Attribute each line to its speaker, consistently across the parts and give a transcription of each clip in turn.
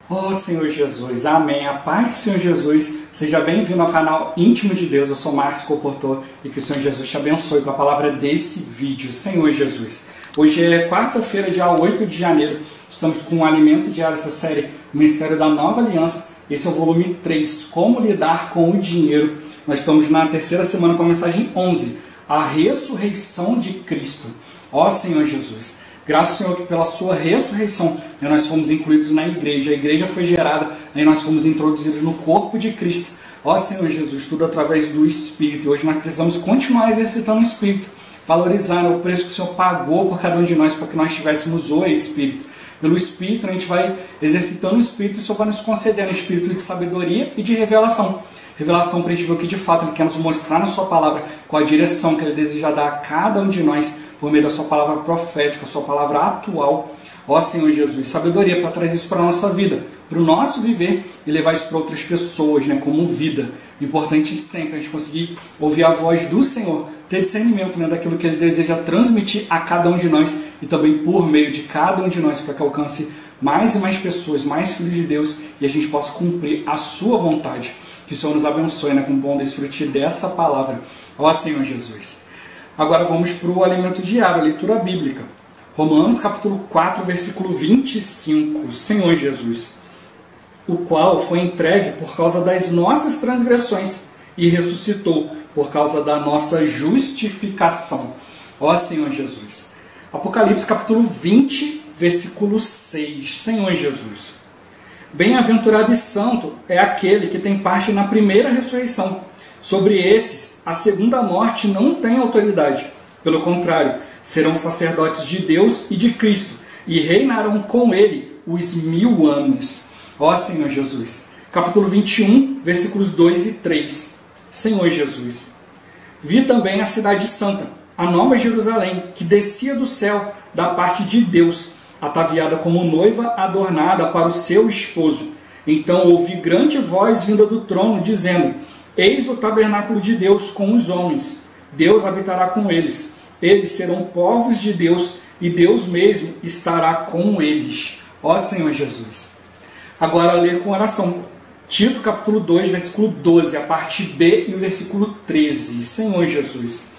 Speaker 1: Oh Senhor Jesus, amém. A paz do Senhor Jesus, seja bem-vindo ao canal Íntimo de Deus. Eu sou Márcio Comportor e que o Senhor Jesus te abençoe com a palavra desse vídeo. Senhor Jesus, hoje é quarta-feira, dia 8 de janeiro. Estamos com o Alimento Diário, essa série Ministério da Nova Aliança. Esse é o volume 3, Como Lidar com o Dinheiro. Nós estamos na terceira semana com a mensagem 11, a ressurreição de Cristo. Ó Senhor Jesus, graças ao Senhor que pela sua ressurreição nós fomos incluídos na igreja. A igreja foi gerada e nós fomos introduzidos no corpo de Cristo. Ó Senhor Jesus, tudo através do Espírito. E hoje nós precisamos continuar exercitando o Espírito, valorizar o preço que o Senhor pagou por cada um de nós para que nós tivéssemos o Espírito. Pelo Espírito a gente vai exercitando o Espírito e o Senhor vai nos concedendo o Espírito de sabedoria e de revelação. Revelação para a gente ver o que de fato Ele quer nos mostrar na sua palavra, qual a direção que Ele deseja dar a cada um de nós por meio da sua palavra profética, a sua palavra atual. Ó Senhor Jesus, sabedoria para trazer isso para a nossa vida, para o nosso viver e levar isso para outras pessoas, como vida. Importante sempre a gente conseguir ouvir a voz do Senhor, ter discernimento daquilo que Ele deseja transmitir a cada um de nós e também por meio de cada um de nós, para que alcance mais e mais pessoas, mais filhos de Deus e a gente possa cumprir a sua vontade. Que o Senhor nos abençoe com o bom desfrute dessa palavra. Ó Senhor Jesus. Agora vamos para o alimento diário, a leitura bíblica. Romanos capítulo 4, versículo 25. Senhor Jesus, o qual foi entregue por causa das nossas transgressões e ressuscitou por causa da nossa justificação. Ó Senhor Jesus. Apocalipse capítulo 20, versículo 6. Senhor Jesus. Bem-aventurado e santo é aquele que tem parte na primeira ressurreição. Sobre esses, a segunda morte não tem autoridade. Pelo contrário, serão sacerdotes de Deus e de Cristo, e reinarão com Ele os 1000 anos. Ó Senhor Jesus. Capítulo 21, versículos 2 e 3. Senhor Jesus. Vi também a cidade santa, a nova Jerusalém, que descia do céu da parte de Deus, ataviada como noiva adornada para o seu esposo. Então ouvi grande voz vinda do trono, dizendo: Eis o tabernáculo de Deus com os homens. Deus habitará com eles. Eles serão povos de Deus, e Deus mesmo estará com eles. Ó Senhor Jesus. Agora ler com oração. Tito capítulo 2, versículo 12, a parte B e o versículo 13. Senhor Jesus.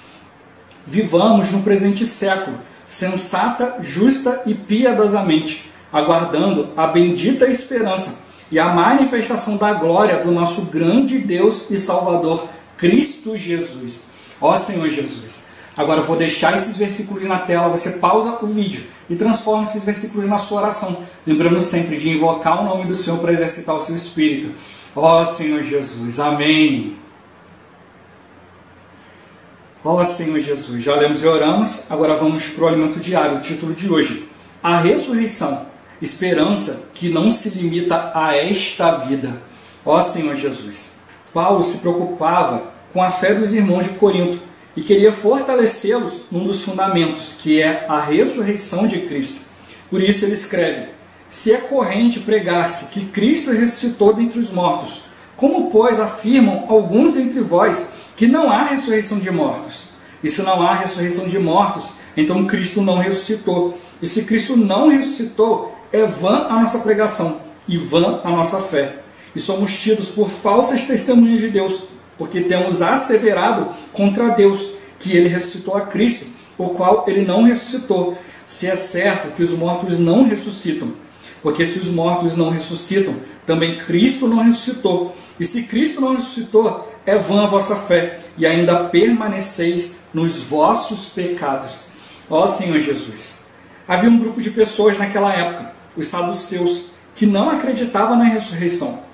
Speaker 1: Vivamos no presente século, sensata, justa e piedosamente, aguardando a bendita esperança e a manifestação da glória do nosso grande Deus e Salvador, Cristo Jesus. Ó Senhor Jesus. Agora eu vou deixar esses versículos na tela, você pausa o vídeo e transforma esses versículos na sua oração, lembrando sempre de invocar o nome do Senhor para exercitar o seu espírito. Ó Senhor Jesus. Amém. Ó Senhor Jesus, já lemos e oramos, agora vamos para o alimento diário, o título de hoje. A ressurreição, esperança que não se limita a esta vida. Ó Senhor Jesus. Paulo se preocupava com a fé dos irmãos de Corinto e queria fortalecê-los num dos fundamentos, que é a ressurreição de Cristo. Por isso ele escreve: se é corrente pregar-se que Cristo ressuscitou dentre os mortos, como, pois, afirmam alguns dentre vós que não há ressurreição de mortos? E se não há ressurreição de mortos, então Cristo não ressuscitou. E se Cristo não ressuscitou, é vã a nossa pregação e vã a nossa fé. E somos tidos por falsas testemunhas de Deus, porque temos asseverado contra Deus que Ele ressuscitou a Cristo, o qual Ele não ressuscitou, se é certo que os mortos não ressuscitam. Porque se os mortos não ressuscitam, também Cristo não ressuscitou. E se Cristo não ressuscitou, é vã a vossa fé, e ainda permaneceis nos vossos pecados. Ó Senhor Jesus. Havia um grupo de pessoas naquela época, os saduceus, que não acreditavam na ressurreição.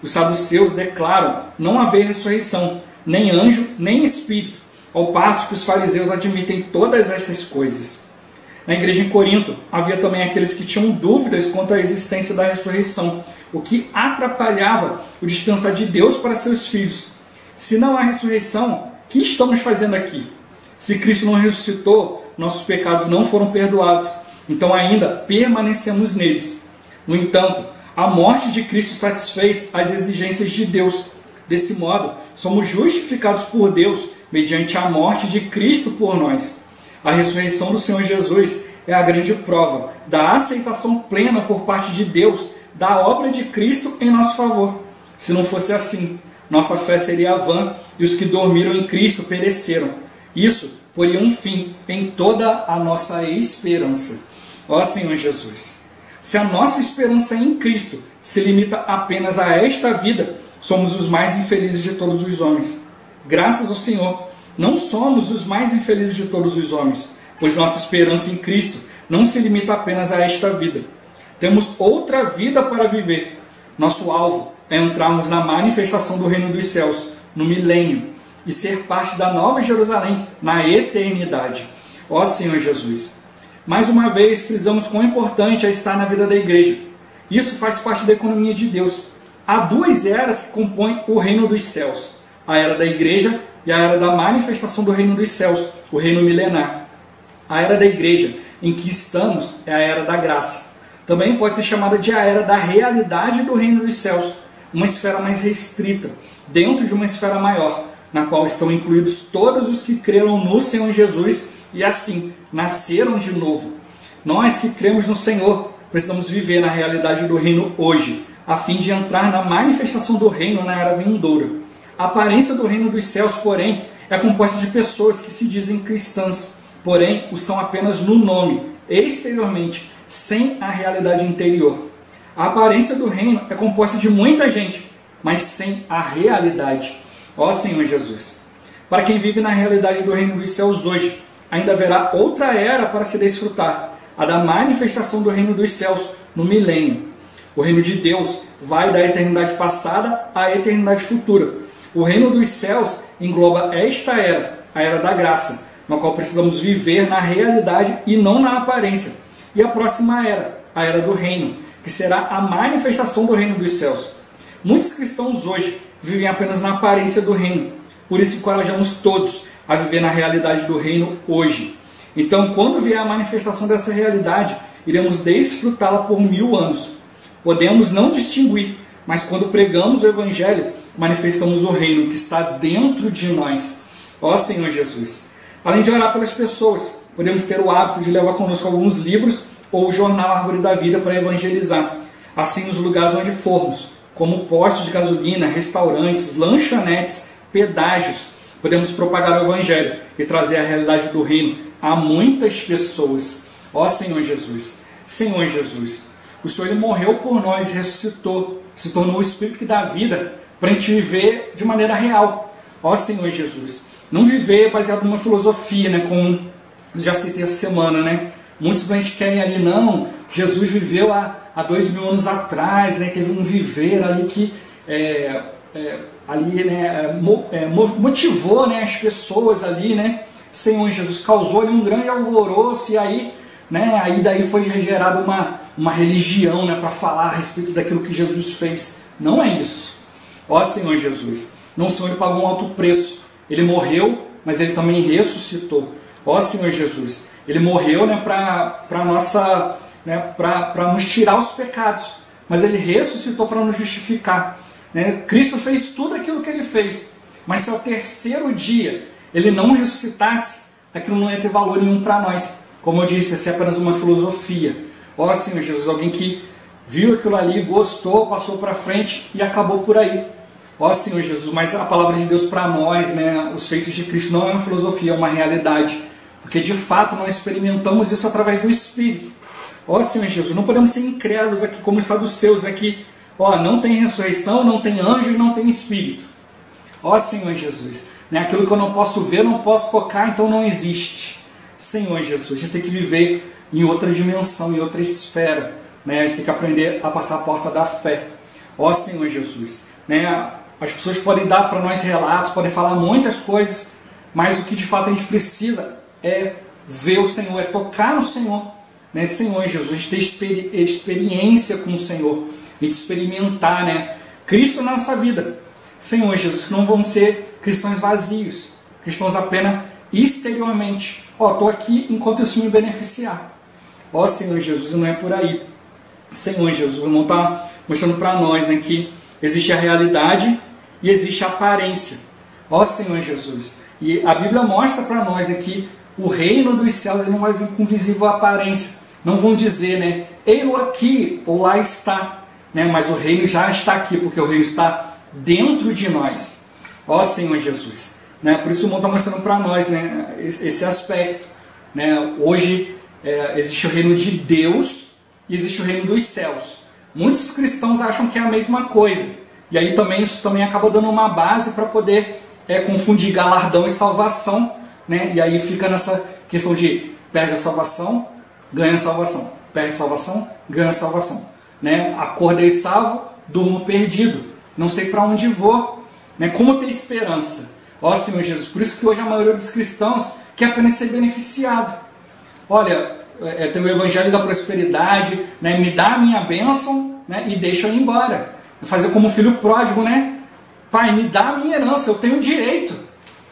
Speaker 1: Os saduceus declaram não haver ressurreição, nem anjo, nem espírito, ao passo que os fariseus admitem todas essas coisas. Na igreja em Corinto, havia também aqueles que tinham dúvidas quanto à existência da ressurreição, o que atrapalhava o dispensar de Deus para seus filhos. Se não há ressurreição, o que estamos fazendo aqui? Se Cristo não ressuscitou, nossos pecados não foram perdoados, então ainda permanecemos neles. No entanto, a morte de Cristo satisfez as exigências de Deus. Desse modo, somos justificados por Deus mediante a morte de Cristo por nós. A ressurreição do Senhor Jesus é a grande prova da aceitação plena por parte de Deus da obra de Cristo em nosso favor. Se não fosse assim, nossa fé seria vã e os que dormiram em Cristo pereceram. Isso poria um fim em toda a nossa esperança. Ó Senhor Jesus, se a nossa esperança em Cristo se limita apenas a esta vida, somos os mais infelizes de todos os homens. Graças ao Senhor, não somos os mais infelizes de todos os homens, pois nossa esperança em Cristo não se limita apenas a esta vida. Temos outra vida para viver. Nosso alvo é entrarmos na manifestação do reino dos céus, no milênio, e ser parte da Nova Jerusalém na eternidade. Ó Senhor Jesus, mais uma vez frisamos quão importante é estar na vida da igreja. Isso faz parte da economia de Deus. Há duas eras que compõem o reino dos céus: a era da igreja e a era da manifestação do reino dos céus, o reino milenar. A era da igreja em que estamos é a era da graça. Também pode ser chamada de a era da realidade do reino dos céus, uma esfera mais restrita, dentro de uma esfera maior, na qual estão incluídos todos os que creram no Senhor Jesus e assim nasceram de novo. Nós que cremos no Senhor precisamos viver na realidade do reino hoje, a fim de entrar na manifestação do reino na era vindoura. A aparência do reino dos céus, porém, é composta de pessoas que se dizem cristãs, porém o são apenas no nome, exteriormente, sem a realidade interior. A aparência do reino é composta de muita gente, mas sem a realidade. Ó Senhor Jesus, para quem vive na realidade do reino dos céus hoje, ainda haverá outra era para se desfrutar, a da manifestação do reino dos céus no milênio. O reino de Deus vai da eternidade passada à eternidade futura. O reino dos céus engloba esta era, a era da graça, na qual precisamos viver na realidade e não na aparência. E a próxima era, a era do reino, que será a manifestação do reino dos céus. Muitos cristãos hoje vivem apenas na aparência do reino. Por isso encorajamos todos a viver na realidade do reino hoje. Então, quando vier a manifestação dessa realidade, iremos desfrutá-la por 1000 anos. Podemos não distinguir, mas quando pregamos o Evangelho, manifestamos o reino que está dentro de nós. Ó Senhor Jesus! Além de orar pelas pessoas, podemos ter o hábito de levar conosco alguns livros ou o jornal Árvore da Vida para evangelizar. Assim, nos lugares onde formos, como postos de gasolina, restaurantes, lanchonetes, pedágios, podemos propagar o Evangelho e trazer a realidade do reino a muitas pessoas. Ó Senhor Jesus! Senhor Jesus, o Senhor ele morreu por nós, ressuscitou, se tornou o Espírito que dá vida para a gente viver de maneira real. Ó Senhor Jesus, não viver baseado numa filosofia, né, como já citei essa semana, né? Muitos simplesmente querem ali, não, Jesus viveu há 2000 anos atrás, né, teve um viver ali que motivou, né, as pessoas ali, né? Senhor Jesus causou ali um grande alvoroço e aí, né, daí foi gerada uma religião, né, para falar a respeito daquilo que Jesus fez. Não é isso. Ó Senhor Jesus, não, o Senhor ele pagou um alto preço. Ele morreu, mas ele também ressuscitou. Ó Senhor Jesus, ele morreu, né, para nos tirar os pecados, mas ele ressuscitou para nos justificar. Né? Cristo fez tudo aquilo que ele fez, mas se ao terceiro dia ele não ressuscitasse, aquilo não ia ter valor nenhum para nós. Como eu disse, essa é apenas uma filosofia. Ó Senhor Jesus, alguém que viu aquilo ali, gostou, passou para frente e acabou por aí. Ó Senhor Jesus, mas a palavra de Deus para nós, né, os feitos de Cristo não é uma filosofia, é uma realidade. Porque de fato nós experimentamos isso através do Espírito. Ó Senhor Jesus, não podemos ser incrédulos aqui como os saduceus, né, que não tem ressurreição, não tem anjo e não tem Espírito. Ó Senhor Jesus, né, aquilo que eu não posso ver, não posso tocar, então não existe. Senhor Jesus, a gente tem que viver em outra dimensão, em outra esfera. Né, a gente tem que aprender a passar a porta da fé. Ó Senhor Jesus, né, as pessoas podem dar para nós relatos, podem falar muitas coisas, mas o que de fato a gente precisa é ver o Senhor, é tocar no Senhor. Né? Senhor Jesus, a gente ter experiência com o Senhor, a gente experimentar, né, Cristo na nossa vida. Senhor Jesus, que não vamos ser cristãos vazios, cristãos apenas exteriormente. Estou aqui enquanto isso me beneficiar. Ó Senhor Jesus, não é por aí. Senhor Jesus, o irmão está mostrando para nós, né, que existe a realidade e existe a aparência. Ó Senhor Jesus, e a Bíblia mostra para nós, né, que o reino dos céus ele não vai vir com visível aparência. Não vão dizer, né, ei-lo aqui ou lá está. né? Mas o reino já está aqui, porque o reino está dentro de nós. Ó Senhor Jesus. Né? Por isso o mundo está mostrando para nós, né, esse aspecto. Né? Hoje existe o reino de Deus e existe o reino dos céus. Muitos cristãos acham que é a mesma coisa. E aí também isso também acaba dando uma base para poder confundir galardão e salvação. Né? E aí fica nessa questão de perde a salvação, ganha a salvação. Perde a salvação, ganha a salvação. Né? Acordei salvo, durmo perdido. Não sei para onde vou. Né? Como ter esperança? Ó Senhor Jesus, por isso que hoje a maioria dos cristãos quer apenas ser beneficiado. Olha, tem o evangelho da prosperidade, né? Me dá a minha bênção, né? E deixa eu ir embora. Fazer como o filho pródigo, né? Pai, me dá a minha herança, eu tenho direito.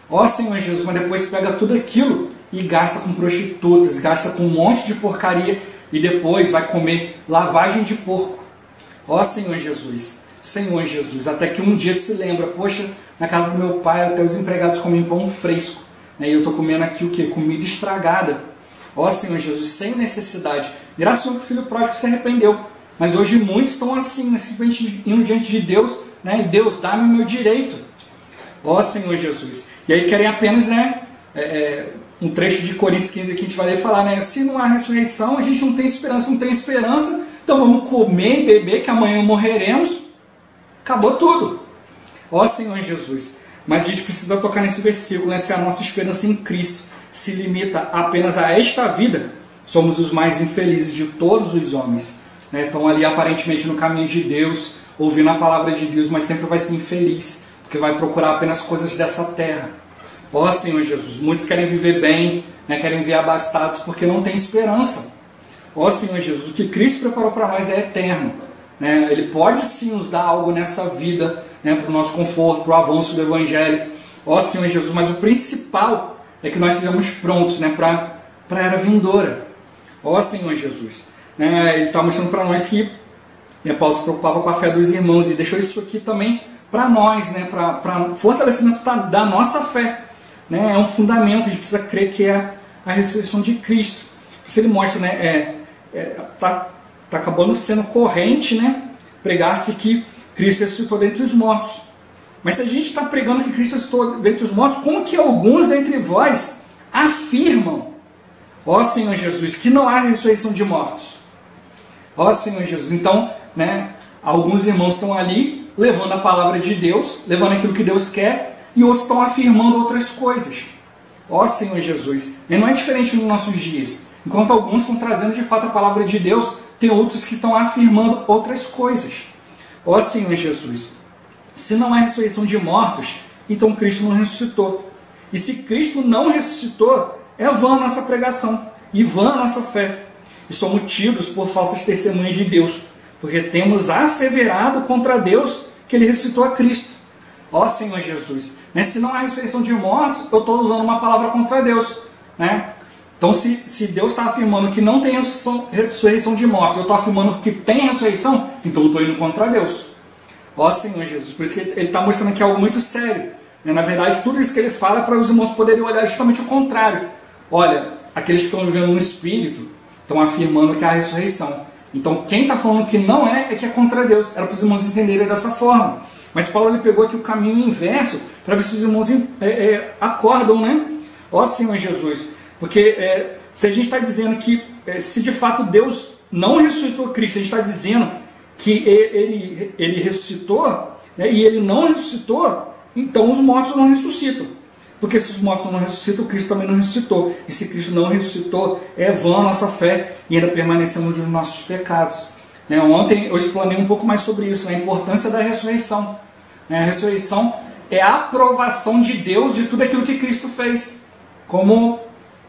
Speaker 1: Ó Senhor Jesus, mas depois pega tudo aquilo e gasta com prostitutas, gasta com um monte de porcaria e depois vai comer lavagem de porco. Ó Senhor Jesus, Senhor Jesus, até que um dia se lembra, poxa, na casa do meu pai até os empregados comem pão fresco, né? E eu estou comendo aqui o quê? Comida estragada. Ó Senhor Jesus, sem necessidade. Graças ao filho pródigo se arrependeu. Mas hoje muitos estão assim, né? Simplesmente indo diante de Deus, né? E Deus, dá-me o meu direito. Ó Senhor Jesus. E aí querem apenas, né, um trecho de Coríntios 15 que a gente vai ler falar, né? Se não há ressurreição, a gente não tem esperança, então vamos comer e beber que amanhã morreremos. Acabou tudo. Ó Senhor Jesus. Mas a gente precisa tocar nesse versículo, né? Se a nossa esperança em Cristo se limita apenas a esta vida, somos os mais infelizes de todos os homens. Né? Estão ali aparentemente no caminho de Deus, ouvindo a palavra de Deus, mas sempre vai ser infeliz, porque vai procurar apenas coisas dessa terra. Ó Senhor Jesus, muitos querem viver bem, né? Querem viver abastados porque não tem esperança. Ó Senhor Jesus, o que Cristo preparou para nós é eterno. Né? Ele pode sim nos dar algo nessa vida, né? Para o nosso conforto, para o avanço do Evangelho. Ó Senhor Jesus, mas o principal é que nós estejamos prontos, né? Para a era vindoura. Ó Senhor Jesus. Né? Ele está mostrando para nós que, né, Paulo se preocupava com a fé dos irmãos e deixou isso aqui também para nós, né? Para fortalecimento da nossa fé. Né? É um fundamento, a gente precisa crer que é a ressurreição de Cristo. Por isso ele mostra, né? Tá acabando sendo corrente, né? Pregar-se que Cristo ressuscitou dentre os mortos. Mas se a gente está pregando que Cristo ressuscitou dentre os mortos, como que alguns dentre vós afirmam, ó Senhor Jesus, que não há ressurreição de mortos? Ó Senhor Jesus, então, né? Alguns irmãos estão ali levando a palavra de Deus, levando aquilo que Deus quer, e outros estão afirmando outras coisas. Ó Senhor Jesus, e não é diferente nos nossos dias. Enquanto alguns estão trazendo de fato a palavra de Deus, tem outros que estão afirmando outras coisas. Ó Senhor Jesus, se não há ressurreição de mortos, então Cristo não ressuscitou. E se Cristo não ressuscitou, é vã a nossa pregação e vã a nossa fé. E somos tidos por falsas testemunhas de Deus, porque temos asseverado contra Deus que Ele ressuscitou a Cristo. Ó Senhor Jesus, né? Se não há ressurreição de mortos, eu estou usando uma palavra contra Deus. Né? Então se Deus está afirmando que não tem ressurreição de mortos, eu estou afirmando que tem ressurreição, então eu estou indo contra Deus. Ó Senhor Jesus, por isso que ele está mostrando aqui algo muito sério. Né? Na verdade, tudo isso que ele fala é para os irmãos poderem olhar justamente o contrário. Olha, aqueles que estão vivendo no Espírito estão afirmando que há ressurreição. Então quem está falando que não é que é contra Deus. Era para os irmãos entenderem dessa forma. Mas Paulo ele pegou aqui o caminho inverso para ver se os irmãos acordam, né? Ó Senhor Jesus, porque se a gente está dizendo que se de fato Deus não ressuscitou Cristo, a gente está dizendo que ele ressuscitou, né, e ele não ressuscitou, então os mortos não ressuscitam. Porque se os mortos não ressuscitam, Cristo também não ressuscitou. E se Cristo não ressuscitou, é vã a nossa fé e ainda permanecemos nos nossos pecados. Né? Ontem eu explanei um pouco mais sobre isso, né, a importância da ressurreição. A ressurreição é a aprovação de Deus de tudo aquilo que Cristo fez. Como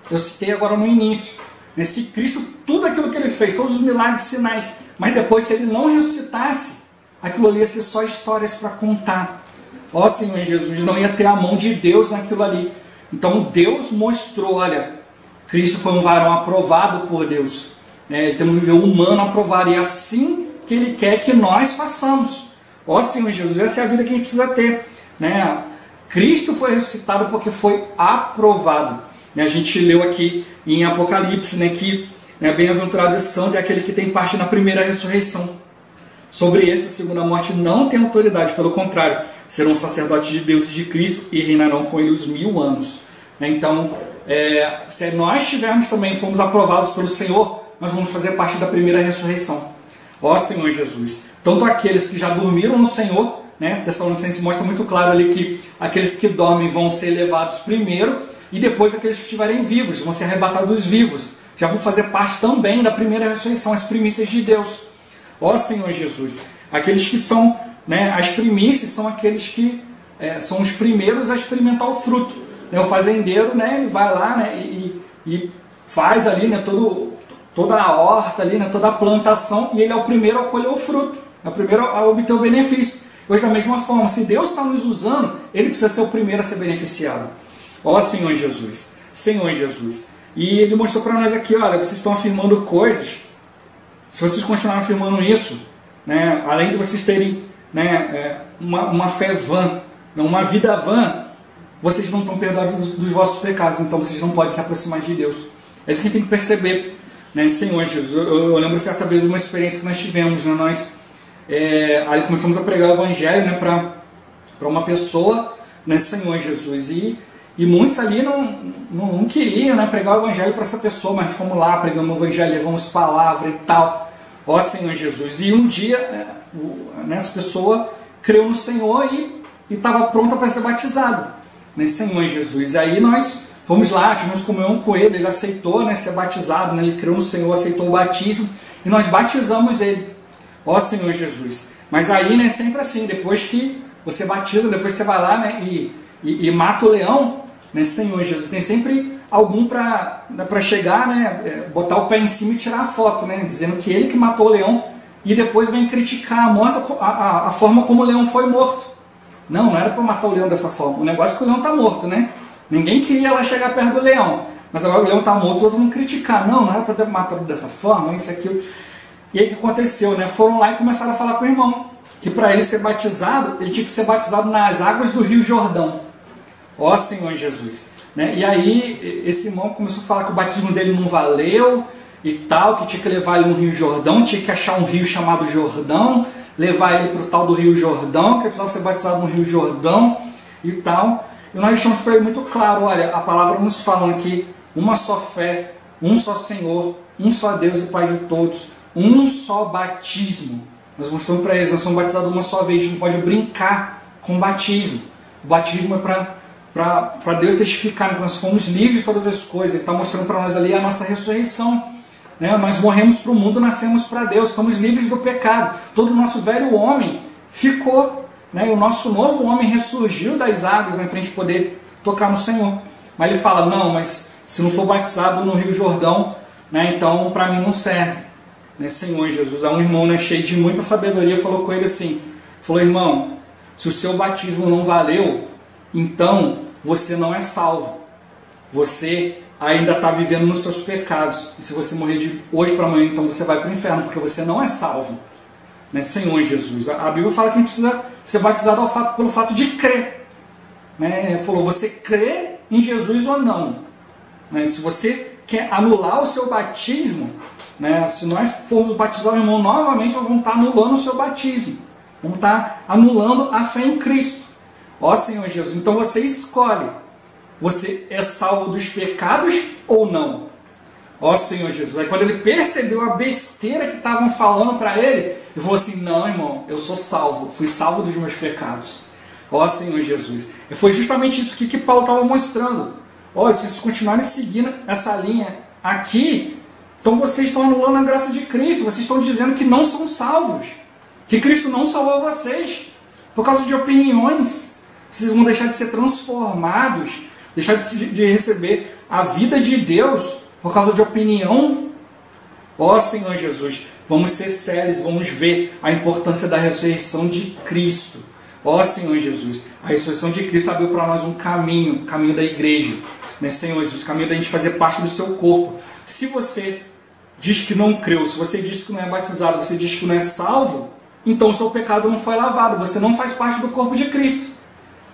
Speaker 1: eu citei agora no início. Se Cristo, tudo aquilo que Ele fez, todos os milagres, sinais, mas depois se Ele não ressuscitasse, aquilo ali ia ser só histórias para contar. Ó Senhor Jesus, não ia ter a mão de Deus naquilo ali. Então Deus mostrou, olha, Cristo foi um varão aprovado por Deus. Ele tem um viver humano aprovado, e é assim que Ele quer que nós façamos. Ó Senhor Jesus, essa é a vida que a gente precisa ter. Né? Cristo foi ressuscitado porque foi aprovado. A gente leu aqui em Apocalipse, né, que bem-aventurado são daquele que tem parte na primeira ressurreição. Sobre esse, a segunda morte não tem autoridade, pelo contrário, serão sacerdotes de Deus e de Cristo e reinarão com ele os 1000 anos. Então, se nós tivermos também, fomos aprovados pelo Senhor, nós vamos fazer parte da primeira ressurreição. Ó Senhor Jesus, tanto aqueles que já dormiram no Senhor, né? Tessalonicenses mostra muito claro ali que aqueles que dormem vão ser levados primeiro e depois aqueles que estiverem vivos, vão ser arrebatados vivos, já vão fazer parte também da primeira ressurreição, as primícias de Deus. Ó Senhor Jesus, aqueles que são, né, as primícias são aqueles que são os primeiros a experimentar o fruto. Né? O fazendeiro, né, ele vai lá, né, e faz ali, né, toda a horta, ali, né, toda a plantação, e ele é o primeiro a colher o fruto, é o primeiro a obter o benefício. Hoje, da mesma forma, se Deus está nos usando, ele precisa ser o primeiro a ser beneficiado. Ó Senhor Jesus, Senhor Jesus. E ele mostrou para nós aqui, olha, vocês estão afirmando coisas, se vocês continuarem afirmando isso, né, além de vocês terem, né, uma fé vã, uma vida vã, vocês não estão perdoados dos vossos pecados, então vocês não podem se aproximar de Deus. É isso que a gente tem que perceber, né, Senhor Jesus. Eu lembro certa vez de uma experiência que nós tivemos, né, nós aí começamos a pregar o Evangelho, né, para uma pessoa, né, Senhor Jesus, e muitos ali não queriam, né, pregar o Evangelho para essa pessoa, mas fomos lá, pregamos o Evangelho, levamos palavra e tal, ó Senhor Jesus. E um dia, essa pessoa creu no Senhor e estava pronta para ser batizado, né, Senhor Jesus. E aí nós fomos lá, tivemos comunhão com ele, ele aceitou, né, ser batizado, né, ele creu no Senhor, aceitou o batismo, e nós batizamos ele, ó Senhor Jesus. Mas aí, né, sempre assim, depois que você batiza, depois você vai lá, né, e mata o leão, né, Senhor Jesus, tem sempre algum para chegar, né, botar o pé em cima e tirar a foto, né, dizendo que ele que matou o leão, e depois vem criticar a forma como o leão foi morto. Não era para matar o leão dessa forma, o negócio é que o leão está morto, né? Ninguém queria lá chegar perto do leão, mas agora o leão está morto, os outros vão criticar. Não era para ter matado dessa forma, isso, aquilo. E aí o que aconteceu, né? Foram lá e começaram a falar com o irmão, que para ele ser batizado, ele tinha que ser batizado nas águas do Rio Jordão. Ó Senhor Jesus. Né? E aí esse irmão começou a falar que o batismo dele não valeu e tal, que tinha que levar ele no Rio Jordão, tinha que achar um rio chamado Jordão, levar ele para o tal do Rio Jordão, que precisava ser batizado no Rio Jordão e tal. E nós deixamos para ele muito claro, olha, a palavra nos fala que uma só fé, um só Senhor, um só Deus e Pai de todos, um só batismo. Nós mostramos para eles, nós somos batizados uma só vez, a gente não pode brincar com o batismo. O batismo é para Deus testificar que nós fomos livres de todas as coisas. Ele está mostrando para nós ali a nossa ressurreição. Né? Nós morremos para o mundo, nascemos para Deus, estamos livres do pecado. Todo o nosso velho homem ficou, né? E o nosso novo homem ressurgiu das águas, né? Para a gente poder tocar no Senhor. Mas ele fala, não, mas se não for batizado no Rio Jordão, né? Então para mim não serve. Né? Senhor Jesus, há um irmão, né, cheio de muita sabedoria, falou com ele assim, falou, irmão, se o seu batismo não valeu, então você não é salvo. Você ainda está vivendo nos seus pecados. E se você morrer de hoje para amanhã, então você vai para o inferno, porque você não é salvo. Né? Senhor Jesus. A Bíblia fala que a gente precisa ser batizado pelo fato de crer. Né? Falou, você crê em Jesus ou não? Né? Se você quer anular o seu batismo, né? Se nós formos batizar o irmão novamente, nós vamos estar anulando o seu batismo. Vamos estar anulando a fé em Cristo. Ó Senhor Jesus, então você escolhe. Você é salvo dos pecados ou não? Ó Senhor Jesus. Aí quando ele percebeu a besteira que estavam falando para ele, ele falou assim, não irmão, eu sou salvo, fui salvo dos meus pecados. Ó Senhor Jesus. E foi justamente isso que Paulo estava mostrando. Ó, se vocês continuarem seguindo essa linha aqui, então vocês estão anulando a graça de Cristo, vocês estão dizendo que não são salvos, que Cristo não salvou vocês, por causa de opiniões. Vocês vão deixar de ser transformados, deixar de receber a vida de Deus por causa de opinião. Ó Senhor Jesus, vamos ser sérios, vamos ver a importância da ressurreição de Cristo. Ó Senhor Jesus, a ressurreição de Cristo abriu para nós um caminho, o caminho da igreja, né, Senhor Jesus, o caminho da gente fazer parte do seu corpo. Se você diz que não creu, se você diz que não é batizado, você diz que não é salvo, então o seu pecado não foi lavado, você não faz parte do corpo de Cristo.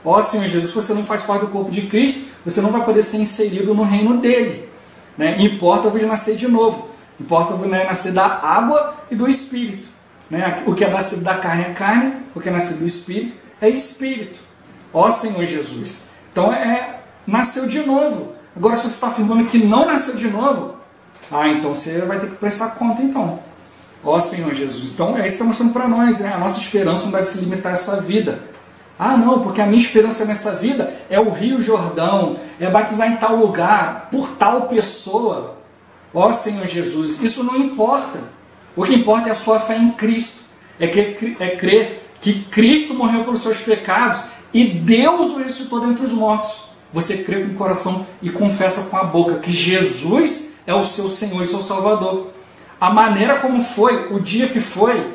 Speaker 1: Ó Senhor Jesus, se você não faz parte do corpo de Cristo, você não vai poder ser inserido no reino dele. Né? Importa-vos nascer de novo. Importa-vos, né, nascer da água e do Espírito. né? O que é nascido da carne é carne, o que é nascido do Espírito é Espírito. Ó Senhor Jesus. Então nasceu de novo. Agora, se você está afirmando que não nasceu de novo, então você vai ter que prestar conta então. Ó Senhor Jesus. Então é isso que está mostrando para nós, né? A nossa esperança não deve se limitar a essa vida. Não, porque a minha esperança nessa vida é o Rio Jordão, é batizar em tal lugar, por tal pessoa. Ó Senhor Jesus, isso não importa. O que importa é a sua fé em Cristo. É crer que Cristo morreu pelos seus pecados e Deus o ressuscitou dentre os mortos. Você crê com o coração e confessa com a boca que Jesus é o seu Senhor e seu Salvador. A maneira como foi, o dia que foi,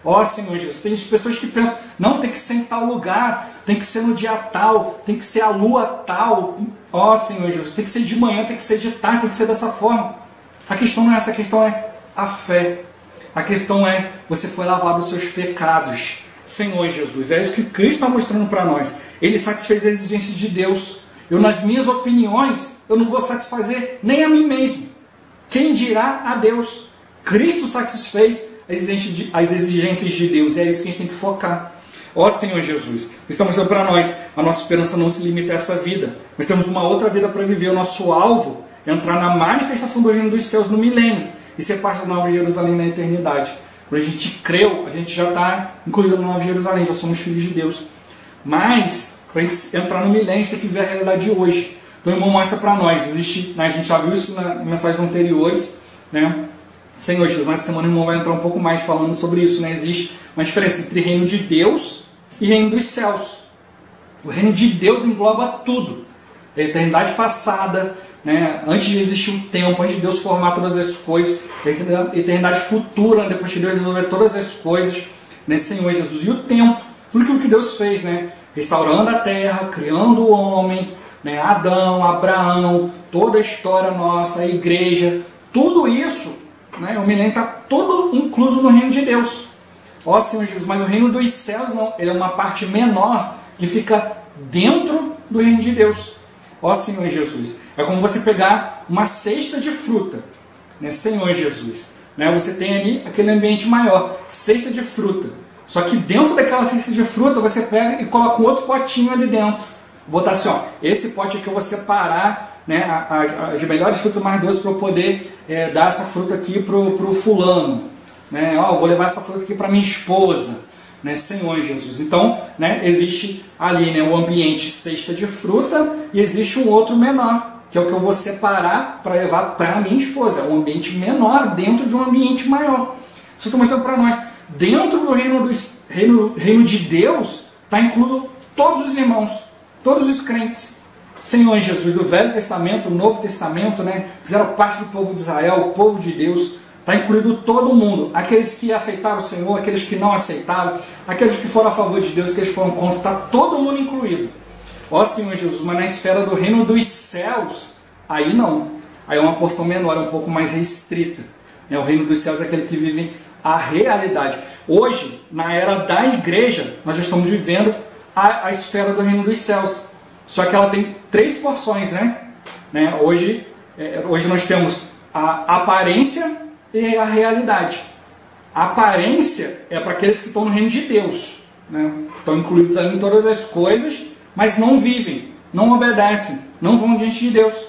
Speaker 1: ó Senhor Jesus, tem pessoas que pensam, não, tem que ser em tal lugar, tem que ser no dia tal, tem que ser a lua tal, ó Senhor Jesus, tem que ser de manhã, tem que ser de tarde, tem que ser dessa forma. A questão não é essa, a questão é a fé. A questão é, você foi lavado dos seus pecados, Senhor Jesus. É isso que Cristo está mostrando para nós. Ele satisfez a exigência de Deus. Eu, nas minhas opiniões, eu não vou satisfazer nem a mim mesmo. Quem dirá a Deus? Cristo satisfez as exigências de Deus. E é isso que a gente tem que focar. Ó Senhor Jesus, está mostrando para nós, a nossa esperança não se limita a essa vida. Nós temos uma outra vida para viver. O nosso alvo é entrar na manifestação do reino dos céus no milênio e ser parte da Nova Jerusalém na eternidade. Quando a gente creu, a gente já está incluído na Nova Jerusalém, já somos filhos de Deus. Mas, para a gente entrar no milênio, a gente tem que ver a realidade de hoje. Então o irmão mostra para nós, existe, né, a gente já viu isso nas mensagens anteriores, né? Senhor Jesus, mas essa semana o irmão vai entrar um pouco mais falando sobre isso, né? Existe uma diferença entre reino de Deus e reino dos céus. O reino de Deus engloba tudo. A eternidade passada, né? Antes de existir um tempo, antes de Deus formar todas as coisas, a eternidade futura, depois de Deus resolver todas as coisas, né? Senhor Jesus, e o tempo, tudo aquilo que Deus fez, né? Restaurando a terra, criando o homem, né? Adão, Abraão, toda a história nossa, a igreja, tudo isso, né? O milênio está todo incluso no reino de Deus. Ó Senhor Jesus, mas o reino dos céus não, ele é uma parte menor que fica dentro do reino de Deus. Ó Senhor Jesus, é como você pegar uma cesta de fruta, né? Senhor Jesus, né? Você tem ali aquele ambiente maior, cesta de fruta. Só que dentro daquela cesta de fruta você pega e coloca um outro potinho ali dentro. Botar assim, ó, esse pote aqui eu vou separar, né, as melhores frutas mais doces para eu poder dar essa fruta aqui pro fulano, né? Ó, eu vou levar essa fruta aqui para minha esposa, né, Senhor Jesus. Então, né, existe ali, né, o ambiente cesta de fruta e existe um outro menor, que é o que eu vou separar para levar para minha esposa. É um ambiente menor dentro de um ambiente maior. Isso eu estou mostrando para nós. Dentro do reino de Deus está incluído todos os irmãos, todos os crentes. Senhor Jesus, do Velho Testamento, do Novo Testamento, né, fizeram parte do povo de Israel, o povo de Deus. Está incluído todo mundo. Aqueles que aceitaram o Senhor, aqueles que não aceitaram, aqueles que foram a favor de Deus, aqueles que foram contra, está todo mundo incluído. Ó Senhor Jesus, mas na esfera do reino dos céus, aí não. Aí é uma porção menor, é um pouco mais restrita. O reino dos céus é aquele que vive a realidade. Hoje, na era da igreja, nós já estamos vivendo a esfera do reino dos céus. Só que ela tem 3 porções, né? Hoje nós temos a aparência e a realidade. A aparência é para aqueles que estão no reino de Deus, né? Estão incluídos ali em todas as coisas, mas não vivem, não obedecem, não vão diante de Deus.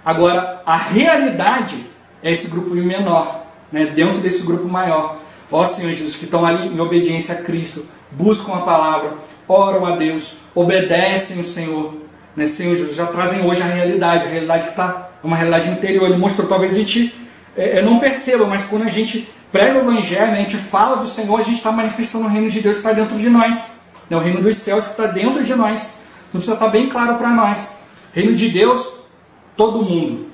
Speaker 1: Agora, a realidade é esse grupo menor, né? Dentro desse grupo maior. Ó Senhor Jesus, que estão ali em obediência a Cristo, buscam a palavra, oram a Deus, obedecem o Senhor, né? Senhor Jesus, já trazem hoje a realidade que está uma realidade interior. Ele mostrou, talvez a gente não perceba, mas quando a gente prega o Evangelho, a gente fala do Senhor, a gente está manifestando o reino de Deus que está dentro de nós, né? O reino dos céus que está dentro de nós. Então precisa estar bem claro para nós. Reino de Deus, todo mundo,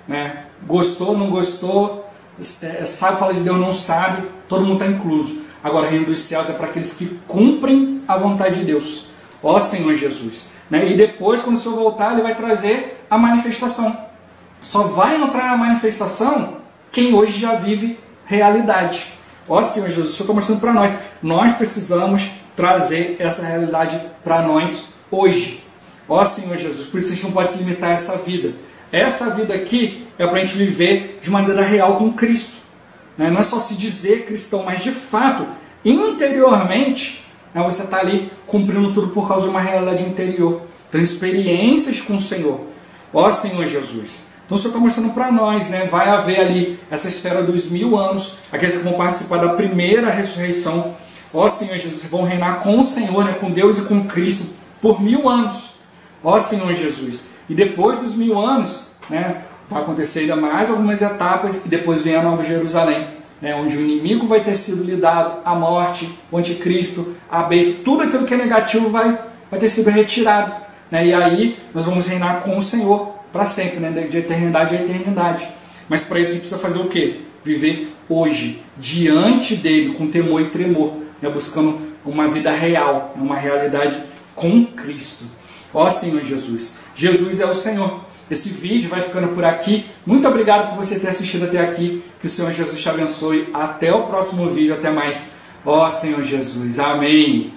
Speaker 1: né? Gostou, não gostou, sabe falar de Deus, não sabe, todo mundo está incluso. Agora o reino dos céus é para aqueles que cumprem a vontade de Deus. Ó Senhor Jesus, né? E depois, quando o Senhor voltar, Ele vai trazer a manifestação. Só vai entrar na manifestação quem hoje já vive realidade. Ó Senhor Jesus, o Senhor está mostrando para nós. Nós precisamos trazer essa realidade para nós hoje. Ó Senhor Jesus, por isso a gente não pode se limitar a essa vida. Essa vida aqui é para a gente viver de maneira real com Cristo. né? Não é só se dizer cristão, mas de fato, interiormente, né, você está ali cumprindo tudo por causa de uma realidade interior. Então, experiências com o Senhor. Ó Senhor Jesus. Então o Senhor está mostrando para nós, né? Vai haver ali essa esfera dos 1000 anos, aqueles que vão participar da primeira ressurreição. Ó Senhor Jesus, vão reinar com o Senhor, né? Com Deus e com Cristo por 1000 anos. Ó Senhor Jesus. E depois dos 1000 anos, né, vai acontecer ainda mais algumas etapas e depois vem a Nova Jerusalém, né, onde o inimigo vai ter sido lidado, a morte, o anticristo, a besta, tudo aquilo que é negativo vai ter sido retirado, né, e aí nós vamos reinar com o Senhor para sempre, né, de eternidade a eternidade. Mas para isso a gente precisa fazer o quê? Viver hoje, diante dele, com temor e tremor, né, buscando uma vida real, uma realidade com Cristo. Ó Senhor Jesus. Jesus é o Senhor. Esse vídeo vai ficando por aqui. Muito obrigado por você ter assistido até aqui. Que o Senhor Jesus te abençoe. Até o próximo vídeo. Até mais. Ó Senhor Jesus. Amém.